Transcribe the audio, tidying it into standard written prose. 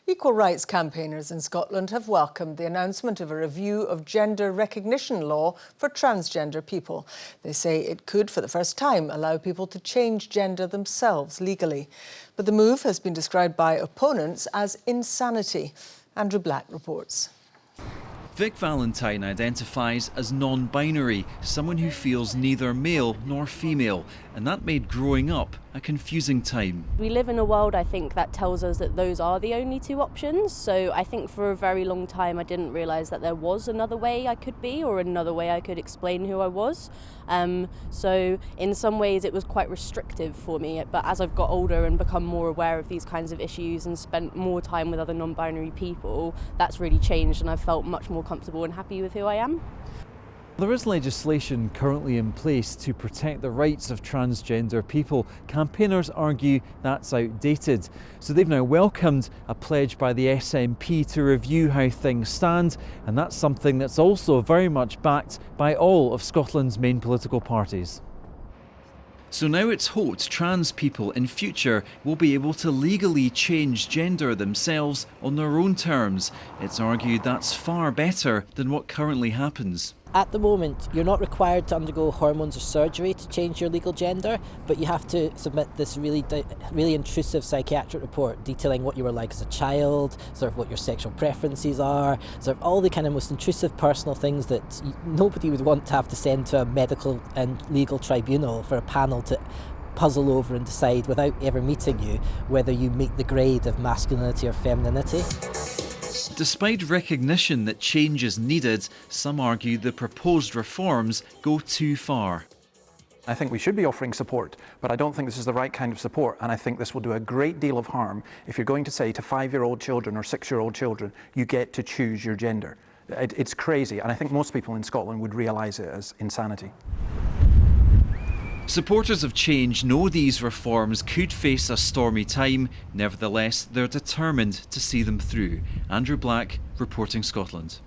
Equal rights campaigners in Scotland have welcomed the announcement of a review of gender recognition law for transgender people. They say it could, for the first time, allow people to change gender themselves legally. But the move has been described by opponents as insanity. Andrew Black reports. Vic Valentine identifies as non-binary, someone who feels neither male nor female, and that made growing up a confusing time. We live in a world, I think, that tells us that those are the only two options. So I think for a very long time I didn't realise that there was another way I could be or another way I could explain who I was. So in some ways it was quite restrictive for me, but as I've got older and become more aware of these kinds of issues and spent more time with other non-binary people, that's really changed and I've felt much more comfortable and happy with who I am. There is legislation currently in place to protect the rights of transgender people. Campaigners argue that's outdated. So they've now welcomed a pledge by the SNP to review how things stand, and that's something that's also very much backed by all of Scotland's main political parties. So now it's hoped trans people in future will be able to legally change gender themselves on their own terms. It's argued that's far better than what currently happens. At the moment, you're not required to undergo hormones or surgery to change your legal gender, but you have to submit this really intrusive psychiatric report detailing what you were like as a child, sort of what your sexual preferences are, sort of all the kind of most intrusive personal things that nobody would want to have to send to a medical and legal tribunal for a panel to puzzle over and decide without ever meeting you whether you meet the grade of masculinity or femininity. Despite recognition that change is needed, some argue the proposed reforms go too far. I think we should be offering support, but I don't think this is the right kind of support, and I think this will do a great deal of harm if you're going to say to 5-year-old children or 6-year-old children, you get to choose your gender. It's crazy, and I think most people in Scotland would realise it as insanity. Supporters of change know these reforms could face a stormy time. Nevertheless, they're determined to see them through. Andrew Black, reporting Scotland.